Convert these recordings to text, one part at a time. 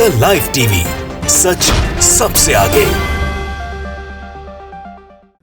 The live TV, सच सबसे आगे।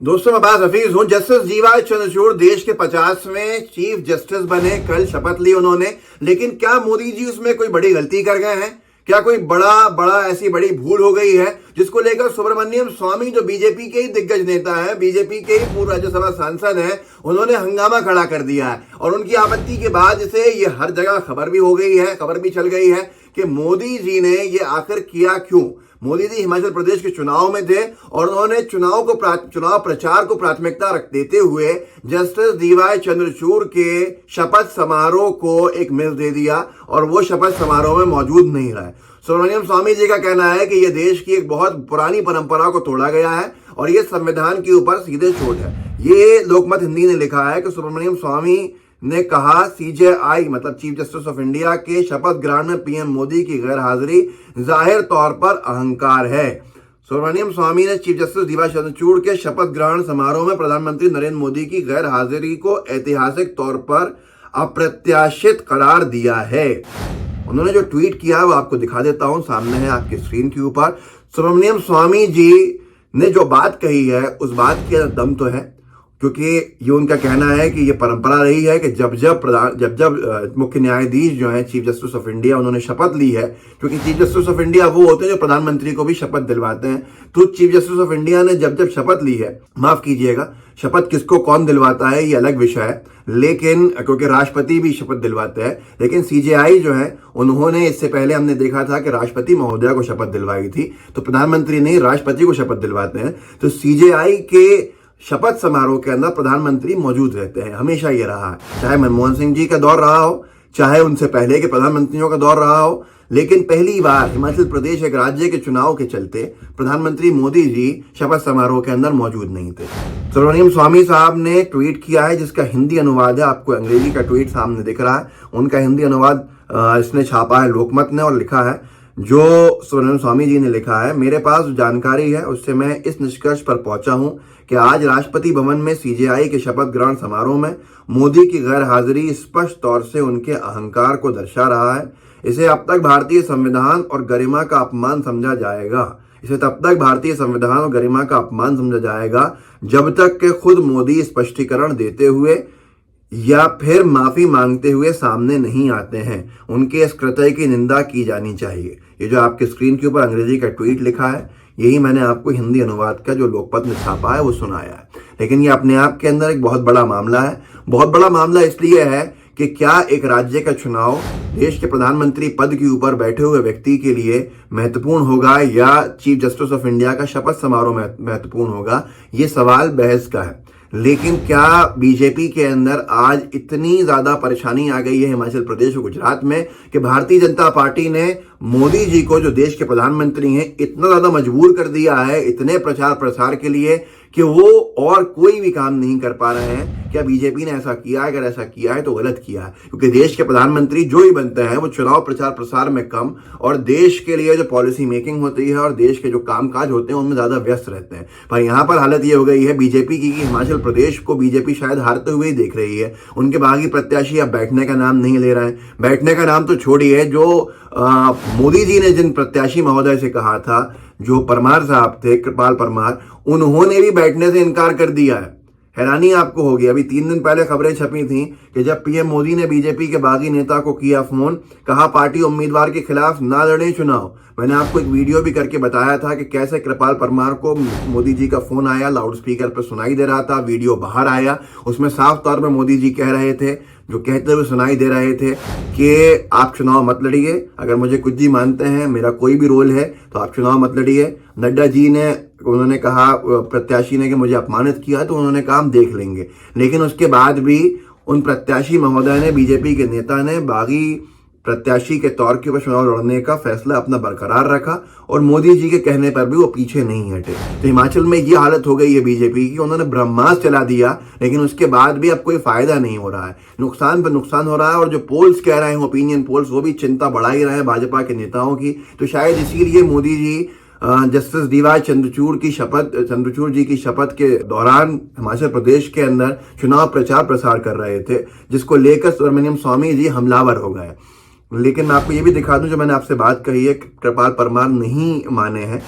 दोस्तों, मैं बात हफीज हूं। जस्टिस डीवाई चंद्रचूड़ देश के 50वें चीफ जस्टिस बने। कल शपथ ली उन्होंने, लेकिन क्या मोदी जी उसमें कोई बड़ी गलती कर गए हैं? क्या कोई बड़ा ऐसी बड़ी भूल हो गई है जिसको लेकर सुब्रमण्यम स्वामी, जो बीजेपी के ही दिग्गज नेता है, बीजेपी के ही पूर्व राज्यसभा सांसद हैं, उन्होंने हंगामा खड़ा कर दिया है। और उन्की आपत्ति के बाद से ये हर जगह खबर भी हो गई है, खबर भी चल गई है कि मोदी जी ने ये आखिर किया क्यों। मोदी जी हिमाचल प्रदेश के चुनाव में थे और उन्होंने चुनाव प्रचार को प्राथमिकता देते हुए जस्टिस डीवाई चंद्रचूड़ के शपथ समारोह को एक मिस दे दिया और वो शपथ समारोह में मौजूद नहीं रहा। सुब्रमण्यम स्वामी जी का कहना है कि यह देश की एक बहुत पुरानी परंपरा को तोड़ा गया है और ये संविधान के ऊपर सीधे चोट है। ये लोकमत हिंदी ने लिखा है कि सुब्रमण्यम स्वामी ने कहा सीजेआई मतलब चीफ जस्टिस ऑफ इंडिया के शपथ ग्रहण में पीएम मोदी की गैर हाजिरी जाहिर तौर पर अहंकार है। सुब्रमण्यम स्वामी ने चीफ जस्टिस डीवाई चंद्रचूड़ के शपथ ग्रहण समारोह में प्रधानमंत्री नरेंद्र मोदी की गैर हाजिरी को ऐतिहासिक तौर पर अप्रत्याशित करार दिया है। उन्होंने जो ट्वीट किया वो आपको दिखा देता हूं, सामने है आपकी स्क्रीन के ऊपर। सुब्रमण्यम स्वामी जी ने जो बात कही है उस बात के दम तो है, क्योंकि ये उनका कहना है कि ये परंपरा रही है कि जब मुख्य न्यायाधीश जो है चीफ जस्टिस ऑफ इंडिया, उन्होंने शपथ ली है, क्योंकि चीफ जस्टिस ऑफ इंडिया वो होते हैं जो प्रधानमंत्री को भी शपथ दिलवाते हैं। तो चीफ जस्टिस ऑफ इंडिया ने जब शपथ ली है, माफ कीजिएगा, शपथ किसको कौन दिलवाता है ये अलग विषय है, लेकिन क्योंकि राष्ट्रपति भी शपथ दिलवाते हैं, लेकिन सीजेआई जो है उन्होंने इससे पहले हमने देखा था कि राष्ट्रपति महोदया को शपथ दिलवाई थी। तो प्रधानमंत्री नहीं, राष्ट्रपति को शपथ दिलवाते हैं। तो सीजेआई के शपथ समारोह के अंदर प्रधानमंत्री मौजूद रहते हैं, हमेशा ये रहा है, चाहे मनमोहन सिंह जी का दौर रहा हो, चाहे उनसे पहले के प्रधानमंत्रियों का दौर रहा हो। लेकिन पहली बार हिमाचल प्रदेश एक राज्य के चुनाव के चलते प्रधानमंत्री मोदी जी शपथ समारोह के अंदर मौजूद नहीं थे। सुब्रमण्यम स्वामी साहब ने ट्वीट किया है जिसका हिंदी अनुवाद है, आपको अंग्रेजी का ट्वीट सामने दिख रहा है, उनका हिंदी अनुवाद इसने छापा है लोकमत ने और लिखा है, जो सुब्रमण्यम स्वामी जी ने लिखा है, मेरे पास जो जानकारी है उससे मैं इस निष्कर्ष पर पहुंचा हूं कि आज राष्ट्रपति भवन में सीजेआई के शपथ ग्रहण समारोह में मोदी की गैर हाजिरी स्पष्ट तौर से उनके अहंकार को दर्शा रहा है। इसे अब तक भारतीय संविधान और गरिमा का अपमान समझा जाएगा जब तक कि खुद मोदी स्पष्टीकरण देते हुए या फिर माफी मांगते हुए सामने नहीं आते हैं। उनके इस कृत्य की निंदा की जानी चाहिए। ये जो आपके स्क्रीन के ऊपर अंग्रेजी का ट्वीट लिखा है, यही मैंने आपको हिंदी अनुवाद का जो लोकमत ने छापा है वो सुनाया है। लेकिन ये अपने आप के अंदर एक बहुत बड़ा मामला है। बहुत बड़ा मामला इसलिए है कि क्या एक राज्य का चुनाव देश के प्रधानमंत्री पद के ऊपर बैठे हुए व्यक्ति के लिए महत्वपूर्ण होगा या चीफ जस्टिस ऑफ इंडिया का शपथ समारोह महत्वपूर्ण होगा, ये सवाल बहस का है। लेकिन क्या बीजेपी के अंदर आज इतनी ज्यादा परेशानी आ गई है हिमाचल प्रदेश और गुजरात में कि भारतीय जनता पार्टी ने मोदी जी को, जो देश के प्रधानमंत्री हैं, इतना ज्यादा मजबूर कर दिया है इतने प्रचार प्रसार के लिए कि वो और कोई भी काम नहीं कर पा रहे हैं। क्या बीजेपी ने ऐसा किया है? अगर ऐसा किया है तो गलत किया है, क्योंकि देश के प्रधानमंत्री जो ही बनते हैं वो चुनाव प्रचार प्रसार में कम और देश के लिए जो पॉलिसी मेकिंग होती है और देश के जो कामकाज होते हैं उनमें ज्यादा व्यस्त रहते हैं। पर यहाँ पर हालत ये हो गई है बीजेपी की कि हिमाचल प्रदेश को बीजेपी शायद हारते हुए ही देख रही है। उनके बागी प्रत्याशी अब बैठने का नाम नहीं ले रहे हैं। बैठने का नाम तो छोड़िए, जो मोदी जी ने जिन प्रत्याशी महोदय से कहा था, जो परमार साहब थे, कृपाल परमार, उन्होंने भी बैठने से इनकार कर दिया है। हैरानी आपको होगी, अभी 3 दिन पहले खबरें छपी थी कि जब पीएम मोदी ने बीजेपी के बागी नेता को किया फोन, कहा पार्टी उम्मीदवार के खिलाफ ना लड़े चुनाव। मैंने आपको एक वीडियो भी करके बताया था कि कैसे कृपाल परमार को मोदी जी का फोन आया, लाउड स्पीकर पर सुनाई दे रहा था, वीडियो बाहर आया, उसमें साफ तौर पर मोदी जी कह रहे थे, जो कहते हुए सुनाई दे रहे थे कि आप चुनाव मत लड़िए, अगर मुझे कुछ जी मानते हैं, मेरा कोई भी रोल है तो आप चुनाव मत लड़िए। नड्डा जी ने, उन्होंने कहा प्रत्याशी ने कि मुझे अपमानित किया, तो उन्होंने कहा हम देख लेंगे। लेकिन उसके बाद भी उन प्रत्याशी महोदय ने, बीजेपी के नेता ने बागी प्रत्याशी के तौर के ऊपर चुनाव लड़ने का फैसला अपना बरकरार रखा और मोदी जी के कहने पर भी वो पीछे नहीं हटे। तो हिमाचल में ये हालत हो गई है बीजेपी की, उन्होंने ब्रह्मास्त्र चला दिया, लेकिन उसके बाद भी अब कोई फायदा नहीं हो रहा है, नुकसान पर नुकसान हो रहा है। और जो पोल्स कह रहे हैं, ओपिनियन पोल्स, वो भी चिंता बढ़ा ही रहे हैं भाजपा के नेताओं की। तो शायद इसीलिए मोदी जी जस्टिस डीवाई चंद्रचूड़ जी की शपथ के दौरान हिमाचल प्रदेश के अंदर चुनाव प्रचार प्रसार कर रहे थे, जिसको लेकर सुब्रमण्यम स्वामी जी हमलावर हो गए। लेकिन मैं आपको ये भी दिखा दूं, जो मैंने आपसे बात कही है, कृपाल परमार नहीं माने हैं।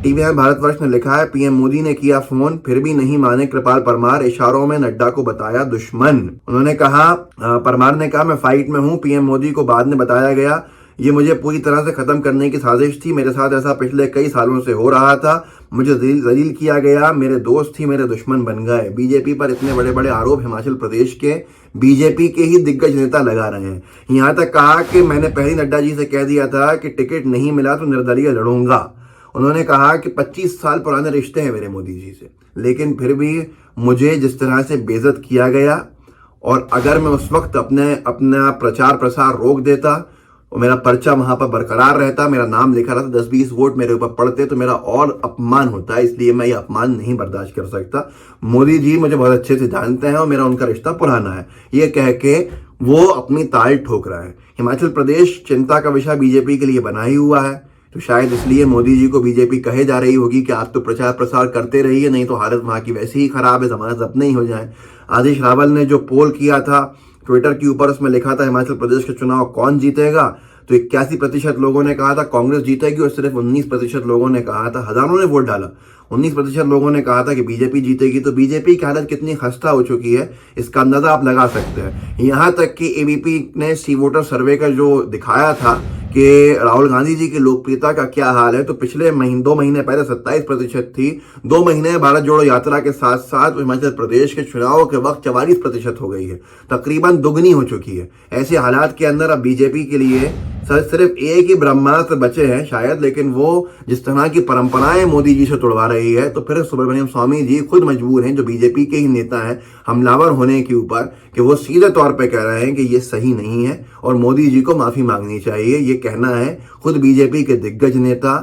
टीवीएन भारतवर्ष ने लिखा है, पीएम मोदी ने किया फोन फिर भी नहीं माने कृपाल परमार, इशारों में नड्डा को बताया दुश्मन। उन्होंने कहा, परमार ने कहा, मैं फाइट में हूं, पीएम मोदी को बाद में बताया गया, ये मुझे पूरी तरह से खत्म करने की साजिश थी। मेरे साथ ऐसा पिछले कई सालों से हो रहा था, मुझे जलील किया गया, मेरे दोस्त ही मेरे दुश्मन बन गए। बीजेपी पर इतने बड़े बड़े आरोप हिमाचल प्रदेश के बीजेपी के ही दिग्गज नेता लगा रहे हैं। यहां तक कहा कि मैंने पहले नड्डा जी से कह दिया था कि टिकट नहीं मिला तो निर्दलीय लड़ूंगा। उन्होंने कहा कि 25 साल पुराने रिश्ते हैं मेरे मोदी जी से, लेकिन फिर भी मुझे जिस तरह से बेइज्जत किया गया, और अगर मैं उस वक्त अपना प्रचार प्रसार रोक देता और मेरा पर्चा वहां पर बरकरार रहता, मेरा नाम लिखा रहता, 10-20 वोट मेरे ऊपर पड़ते तो मेरा और अपमान होता है। इसलिए मैं ये अपमान नहीं बर्दाश्त कर सकता। मोदी जी मुझे बहुत अच्छे से जानते हैं और मेरा उनका रिश्ता पुराना है। ये कह के वो अपनी ताल ठोक रहा है। हिमाचल प्रदेश चिंता का विषय बीजेपी के लिए बना ही हुआ है, तो शायद इसलिए मोदी जी को बीजेपी कहे जा रही होगी कि आप तो प्रचार प्रसार करते रहिए, नहीं तो हालत वहां की वैसे ही खराब है, जमानत अपने ही हो जाए। आशीष रावल ने जो पोल किया था ट्विटर के ऊपर, उसमें लिखा था हिमाचल प्रदेश के चुनाव कौन जीतेगा, तो 81% लोगों ने कहा था कांग्रेस जीतेगी और सिर्फ 19% लोगों ने कहा था, हजारों ने वोट डाला, 19% लोगों ने कहा था कि बीजेपी जीतेगी। तो बीजेपी की हालत कितनी खस्ता हो चुकी है इसका अंदाजा आप लगा सकते हैं। यहां तक कि एबीपी ने सी वोटर सर्वे का जो दिखाया था कि राहुल गांधी जी की लोकप्रियता का क्या हाल है, तो पिछले 2 महीने पहले 27% थी, 2 महीने भारत जोड़ो यात्रा के साथ साथ हिमाचल प्रदेश के चुनाव के वक्त 44% हो गई है, तकरीबन दुगनी हो चुकी है। ऐसे हालात के अंदर अब बीजेपी के लिए सिर्फ एक ही ब्रह्मास्त्र बचे हैं शायद, लेकिन वो जिस तरह की परंपराएं मोदी जी से तोड़वा रही है, तो फिर सुब्रमण्यम स्वामी जी खुद मजबूर हैं, जो बीजेपी के ही नेता हैं, हमलावर होने के ऊपर, कि वो सीधे तौर पे कह रहे हैं कि ये सही नहीं है और मोदी जी को माफी मांगनी चाहिए। ये कहना है खुद बीजेपी के दिग्गज नेता,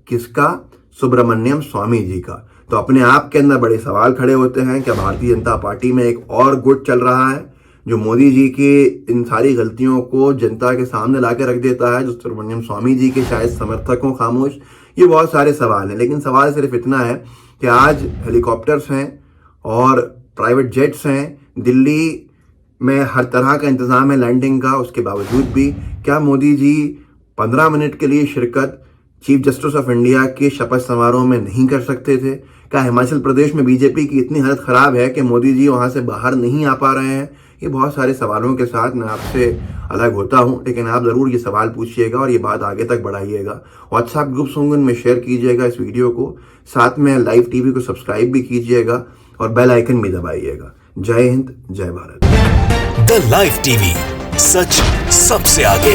किसका? सुब्रमण्यम स्वामी जी का। तो अपने आप के अंदर बड़े सवाल खड़े होते हैं। क्या भारतीय जनता पार्टी में एक और गुट चल रहा है जो मोदी जी की इन सारी गलतियों को जनता के सामने ला के रख देता है, जो सुब्रमण्यम स्वामी जी के शायद समर्थक हों खामोश? ये बहुत सारे सवाल हैं, लेकिन सवाल सिर्फ इतना है कि आज हेलीकॉप्टर्स हैं और प्राइवेट जेट्स हैं, दिल्ली में हर तरह का इंतजाम है लैंडिंग का, उसके बावजूद भी क्या मोदी जी 15 मिनट के लिए शिरकत चीफ जस्टिस ऑफ इंडिया के शपथ समारोह में नहीं कर सकते थे? क्या हिमाचल प्रदेश में बीजेपी की इतनी हालत खराब है कि मोदी जी वहां से बाहर नहीं आ पा रहे हैं? ये बहुत सारे सवालों के साथ मैं आपसे अलग होता हूं, लेकिन आप जरूर ये सवाल पूछिएगा और ये बात आगे तक बढ़ाइएगा। व्हाट्सएप ग्रुप्स होंगे, उनमें शेयर कीजिएगा इस वीडियो को, साथ में लाइव टीवी को सब्सक्राइब भी कीजिएगा और बेल आइकन भी दबाइएगा। जय हिंद, जय भारत। द लाइव टीवी, सच सबसे आगे।